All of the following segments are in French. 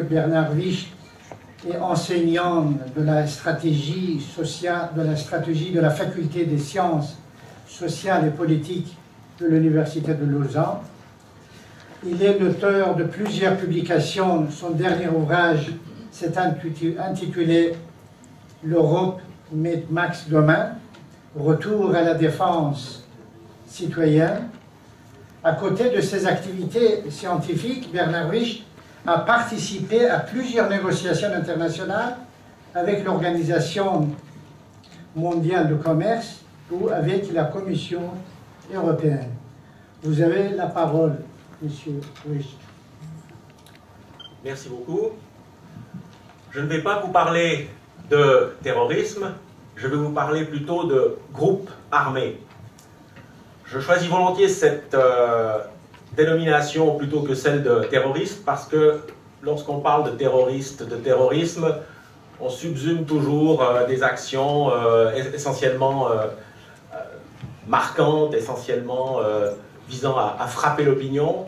Bernard Wicht est enseignant de la stratégie sociale, de la faculté des sciences sociales et politiques de l'Université de Lausanne. Il est l'auteur de plusieurs publications. Son dernier ouvrage s'est intitulé « L'Europe met Max demain, retour à la défense citoyenne ». À côté de ses activités scientifiques, Bernard Wicht a participé à plusieurs négociations internationales avec l'Organisation mondiale du commerce ou avec la Commission européenne. Vous avez la parole, Monsieur Wicht. Merci beaucoup. Je ne vais pas vous parler de terrorisme, je vais vous parler plutôt de groupes armés. Je choisis volontiers cette dénomination plutôt que celle de terroriste parce que lorsqu'on parle de terroriste, de terrorisme, on subsume toujours des actions essentiellement marquantes, essentiellement visant à frapper l'opinion.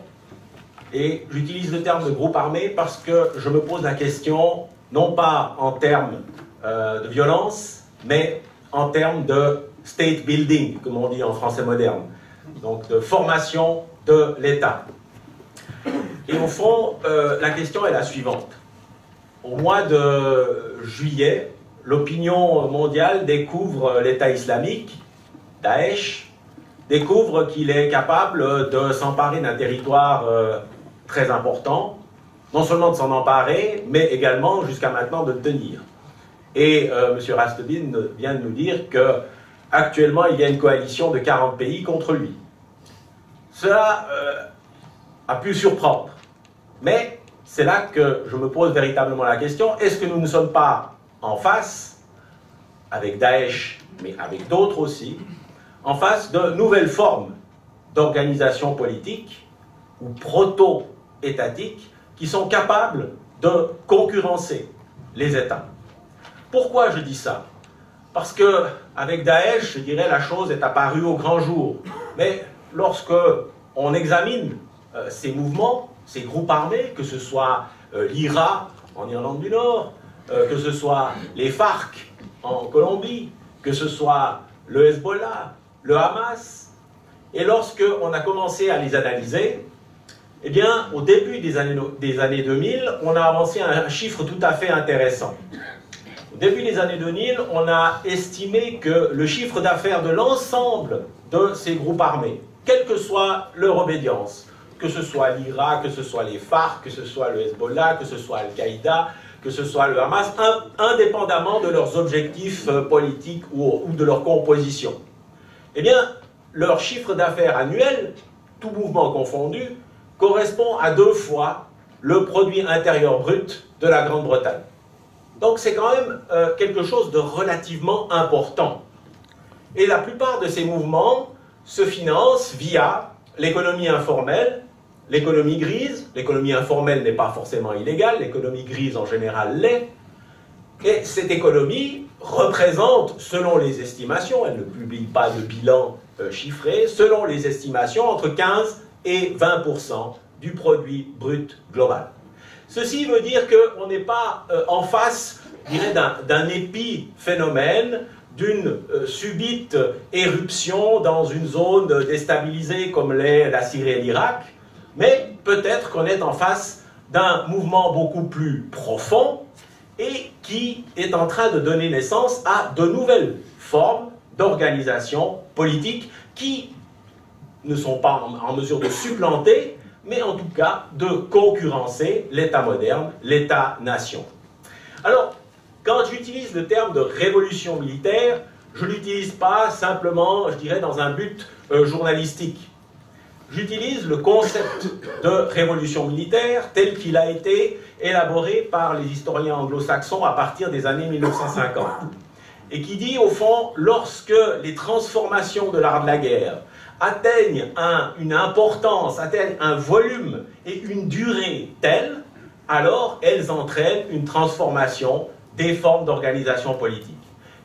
Et j'utilise le terme de groupe armé parce que je me pose la question, non pas en termes de violence, mais en termes de state building, comme on dit en français moderne, donc de formation de l'État. Et au fond, la question est la suivante. Au mois de juillet, l'opinion mondiale découvre l'État islamique, Daesh, découvre qu'il est capable de s'emparer d'un territoire très important, non seulement de s'en emparer, mais également jusqu'à maintenant de le tenir. Et M. Rastebine vient de nous dire que actuellement, il y a une coalition de 40 pays contre lui. Cela a pu surprendre. Mais c'est là que je me pose véritablement la question, est-ce que nous ne sommes pas en face, avec Daesh, mais avec d'autres aussi, en face de nouvelles formes d'organisation politique ou proto-étatiques qui sont capables de concurrencer les États. Pourquoi je dis ça? Parce que avec Daesh, je dirais, la chose est apparue au grand jour. Mais lorsque on examine ces mouvements, ces groupes armés, que ce soit l'IRA en Irlande du Nord, que ce soit les FARC en Colombie, que ce soit le Hezbollah, le Hamas, et lorsque on a commencé à les analyser, eh bien, au début des années 2000, on a avancé un chiffre tout à fait intéressant. Au début des années 2000, on a estimé que le chiffre d'affaires de l'ensemble de ces groupes armés, quelle que soit leur obédience, que ce soit l'IRA, que ce soit les FARC, que ce soit le Hezbollah, que ce soit Al-Qaïda, que ce soit le Hamas, indépendamment de leurs objectifs politiques ou de leur composition, eh bien, leur chiffre d'affaires annuel, tout mouvement confondu, correspond à 2 fois le produit intérieur brut de la Grande-Bretagne. Donc c'est quand même quelque chose de relativement important. Et la plupart de ces mouvements se financent via l'économie informelle, l'économie grise. L'économie informelle n'est pas forcément illégale, l'économie grise en général l'est. Et cette économie représente, selon les estimations, elle ne publie pas de bilan chiffré, selon les estimations, entre 15 et 20% du produit brut global. Ceci veut dire qu'on n'est pas en face, je dirais, d'un épiphénomène, d'une subite éruption dans une zone déstabilisée comme l'est la Syrie et l'Irak, mais peut-être qu'on est en face d'un mouvement beaucoup plus profond et qui est en train de donner naissance à de nouvelles formes d'organisation politique qui ne sont pas en mesure de supplanter, mais en tout cas de concurrencer l'État moderne, l'État-nation. Alors, quand j'utilise le terme de révolution militaire, je ne l'utilise pas simplement, je dirais, dans un but journalistique. J'utilise le concept de révolution militaire tel qu'il a été élaboré par les historiens anglo-saxons à partir des années 1950. Et qui dit, au fond, lorsque les transformations de l'art de la guerre atteignent une importance, atteignent un volume et une durée telle, alors elles entraînent une transformation des formes d'organisation politique.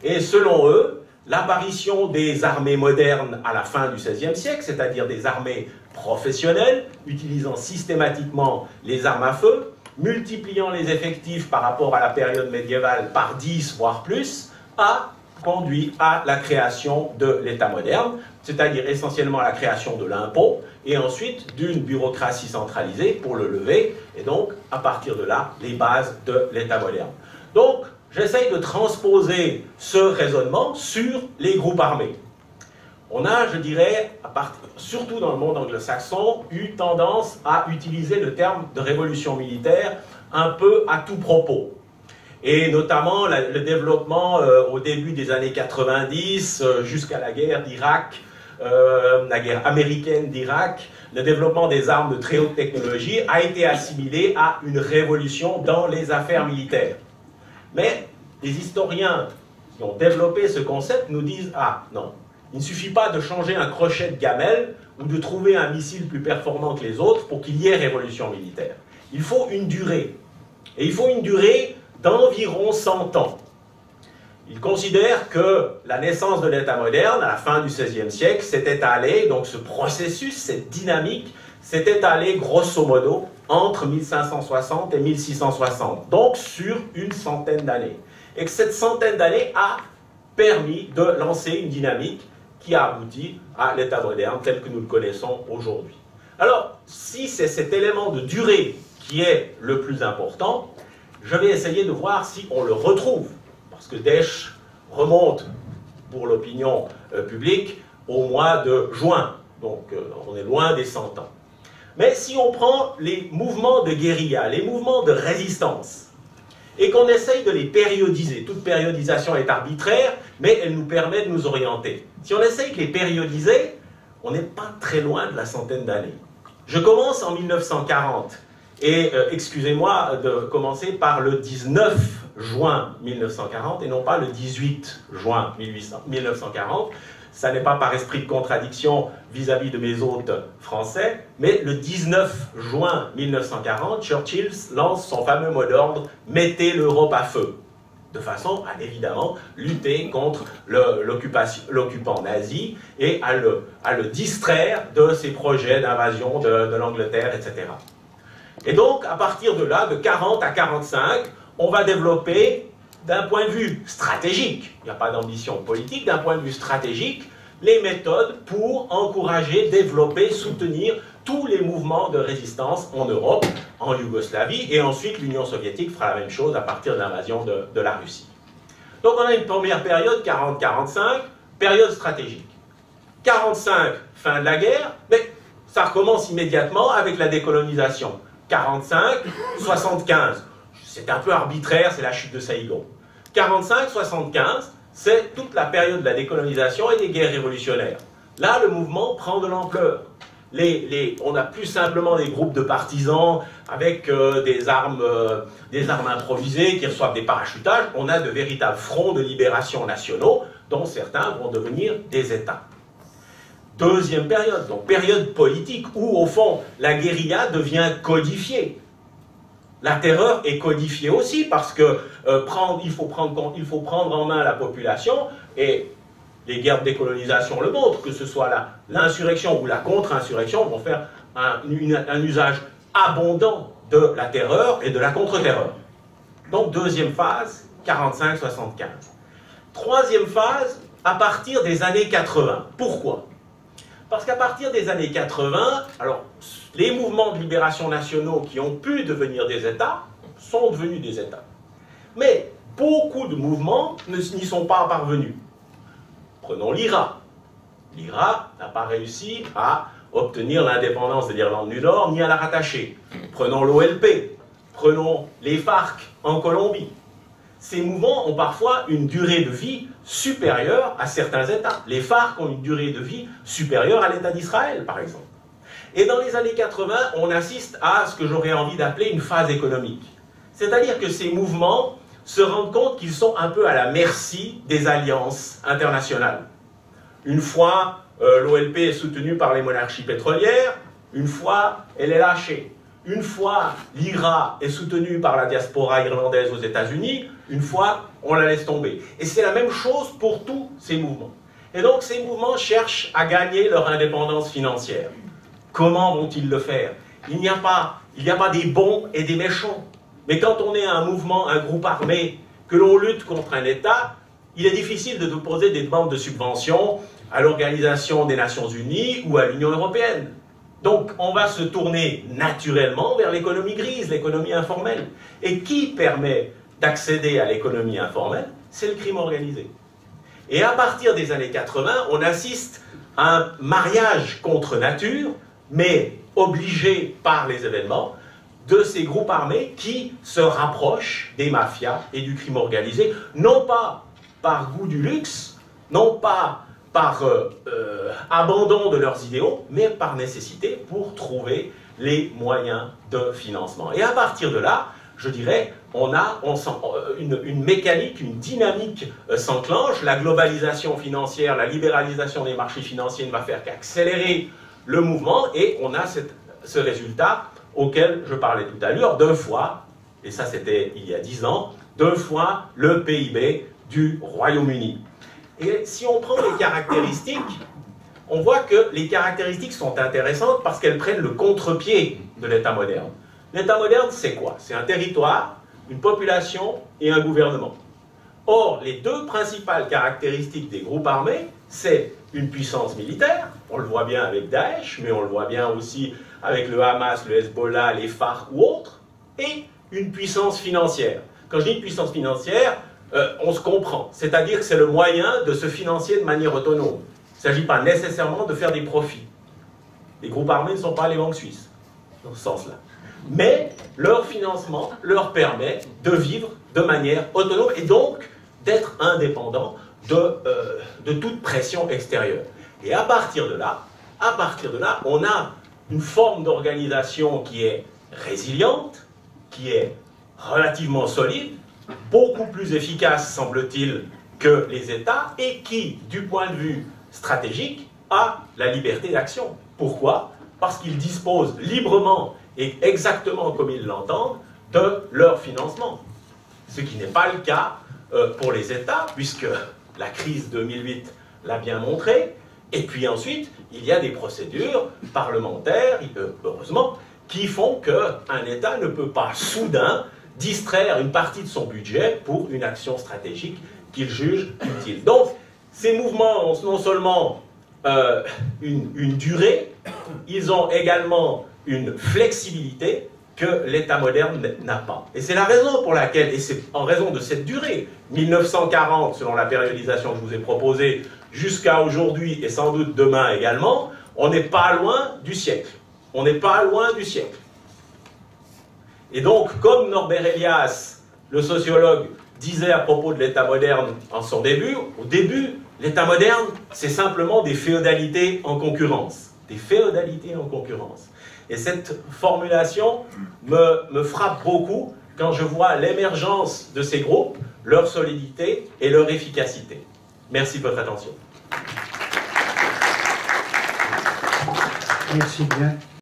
Et selon eux, l'apparition des armées modernes à la fin du XVIe siècle, c'est-à-dire des armées professionnelles, utilisant systématiquement les armes à feu, multipliant les effectifs par rapport à la période médiévale par 10, voire plus, a conduit à la création de l'État moderne, c'est-à-dire essentiellement la création de l'impôt, et ensuite d'une bureaucratie centralisée pour le lever, et donc, à partir de là, les bases de l'État moderne. Donc, j'essaye de transposer ce raisonnement sur les groupes armés. On a, je dirais, surtout dans le monde anglo-saxon, eu tendance à utiliser le terme de révolution militaire un peu à tout propos. Et notamment le développement au début des années 90 jusqu'à la guerre d'Irak, la guerre américaine d'Irak, le développement des armes de très haute technologie a été assimilé à une révolution dans les affaires militaires. Mais les historiens qui ont développé ce concept nous disent « Ah, non, il ne suffit pas de changer un crochet de gamelle ou de trouver un missile plus performant que les autres pour qu'il y ait révolution militaire. Il faut une durée. Et il faut une durée d'environ 100 ans. » Il considère que la naissance de l'État moderne, à la fin du XVIe siècle, s'était allée, donc ce processus, cette dynamique, s'était allée grosso modo entre 1560 et 1660, donc sur une centaine d'années. Et que cette centaine d'années a permis de lancer une dynamique qui a abouti à l'État moderne tel que nous le connaissons aujourd'hui. Alors, si c'est cet élément de durée qui est le plus important, je vais essayer de voir si on le retrouve, parce que Daesh remonte pour l'opinion publique au mois de juin, donc on est loin des 100 ans. Mais si on prend les mouvements de guérilla, les mouvements de résistance, et qu'on essaye de les périodiser, toute périodisation est arbitraire, mais elle nous permet de nous orienter. Si on essaye de les périodiser, on n'est pas très loin de la centaine d'années. Je commence en 1940, et excusez-moi de commencer par le 19 juin 1940, et non pas le 18 juin 1940, ça n'est pas par esprit de contradiction vis-à-vis de mes hôtes français, mais le 19 juin 1940, Churchill lance son fameux mot d'ordre « Mettez l'Europe à feu », de façon à évidemment lutter contre l'occupant nazi et à le distraire de ses projets d'invasion de l'Angleterre, etc. Et donc, à partir de là, de 40 à 45, on va développer, d'un point de vue stratégique, il n'y a pas d'ambition politique, d'un point de vue stratégique, les méthodes pour encourager, développer, soutenir tous les mouvements de résistance en Europe, en Yougoslavie, et ensuite l'Union soviétique fera la même chose à partir de l'invasion de la Russie. Donc on a une première période, 40-45, période stratégique. 45, fin de la guerre, mais ça recommence immédiatement avec la décolonisation. 45, 75, c'est un peu arbitraire, c'est la chute de Saïgon. 45-75, c'est toute la période de la décolonisation et des guerres révolutionnaires. Là, le mouvement prend de l'ampleur. On n'a plus simplement des groupes de partisans avec des armes improvisées qui reçoivent des parachutages. On a de véritables fronts de libération nationaux, dont certains vont devenir des États. Deuxième période, donc période politique, où au fond, la guérilla devient codifiée. La terreur est codifiée aussi parce que il faut prendre en main la population, et les guerres de décolonisation le montrent, que ce soit l'insurrection ou la contre-insurrection, vont faire un usage abondant de la terreur et de la contre-terreur. Donc deuxième phase, 45-75. Troisième phase, à partir des années 80. Pourquoi ? Parce qu'à partir des années 80, alors, les mouvements de libération nationaux qui ont pu devenir des États sont devenus des États. Mais beaucoup de mouvements n'y sont pas parvenus. Prenons l'IRA. L'IRA n'a pas réussi à obtenir l'indépendance de l'Irlande du Nord ni à la rattacher. Prenons l'OLP. Prenons les FARC en Colombie. Ces mouvements ont parfois une durée de vie supérieure à certains États. Les FARC ont une durée de vie supérieure à l'État d'Israël, par exemple. Et dans les années 80, on assiste à ce que j'aurais envie d'appeler une phase économique. C'est-à-dire que ces mouvements se rendent compte qu'ils sont un peu à la merci des alliances internationales. Une fois, l'OLP est soutenue par les monarchies pétrolières, une fois, elle est lâchée. Une fois, l'IRA est soutenue par la diaspora irlandaise aux États-Unis, une fois, on la laisse tomber. Et c'est la même chose pour tous ces mouvements. Et donc, ces mouvements cherchent à gagner leur indépendance financière. Comment vont-ils le faire? il n'y a pas des bons et des méchants. Mais quand on est un mouvement, un groupe armé, que l'on lutte contre un État, il est difficile de poser des demandes de subvention à l'Organisation des Nations Unies ou à l'Union européenne. Donc on va se tourner naturellement vers l'économie grise, l'économie informelle. Et qui permet d'accéder à l'économie informelle? C'est le crime organisé. Et à partir des années 80, on assiste à un mariage contre nature, mais obligé par les événements, de ces groupes armés qui se rapprochent des mafias et du crime organisé, non pas par goût du luxe, non pas par abandon de leurs idéaux, mais par nécessité pour trouver les moyens de financement. Et à partir de là, je dirais, une mécanique, une dynamique s'enclenche. La globalisation financière, la libéralisation des marchés financiers ne va faire qu'accélérer le mouvement, et on a ce résultat auquel je parlais tout à l'heure, 2 fois, et ça c'était il y a 10 ans, 2 fois le PIB du Royaume-Uni. Et si on prend les caractéristiques, on voit que les caractéristiques sont intéressantes parce qu'elles prennent le contre-pied de l'État moderne. L'État moderne, c'est quoi? C'est un territoire, une population et un gouvernement. Or, les 2 principales caractéristiques des groupes armés, c'est une puissance militaire, on le voit bien avec Daesh, mais on le voit bien aussi avec le Hamas, le Hezbollah, les FARC ou autres, et une puissance financière. Quand je dis puissance financière, on se comprend, c'est-à-dire que c'est le moyen de se financer de manière autonome. Il ne s'agit pas nécessairement de faire des profits. Les groupes armés ne sont pas les banques suisses, dans ce sens-là. Mais leur financement leur permet de vivre de manière autonome et donc d'être indépendant de toute pression extérieure. Et à partir de là, on a une forme d'organisation qui est résiliente, qui est relativement solide, beaucoup plus efficace, semble-t-il, que les États, et qui, du point de vue stratégique, a la liberté d'action. Pourquoi? Parce qu'ils disposent librement et exactement comme ils l'entendent de leur financement. Ce qui n'est pas le cas pour les États, puisque la crise 2008 l'a bien montré. Et puis ensuite, il y a des procédures parlementaires, heureusement, qui font qu'un État ne peut pas soudain distraire une partie de son budget pour une action stratégique qu'il juge utile. Donc, ces mouvements ont non seulement une durée, ils ont également une flexibilité que l'État moderne n'a pas. Et c'est la raison pour laquelle, et c'est en raison de cette durée, 1940, selon la périodisation que je vous ai proposée, jusqu'à aujourd'hui et sans doute demain également, on n'est pas loin du siècle. On n'est pas loin du siècle. Et donc, comme Norbert Elias, le sociologue, disait à propos de l'État moderne en son début, au début, l'État moderne, c'est simplement des féodalités en concurrence. Des féodalités en concurrence. Et cette formulation me frappe beaucoup quand je vois l'émergence de ces groupes, leur solidité et leur efficacité. Merci de votre attention. Merci bien.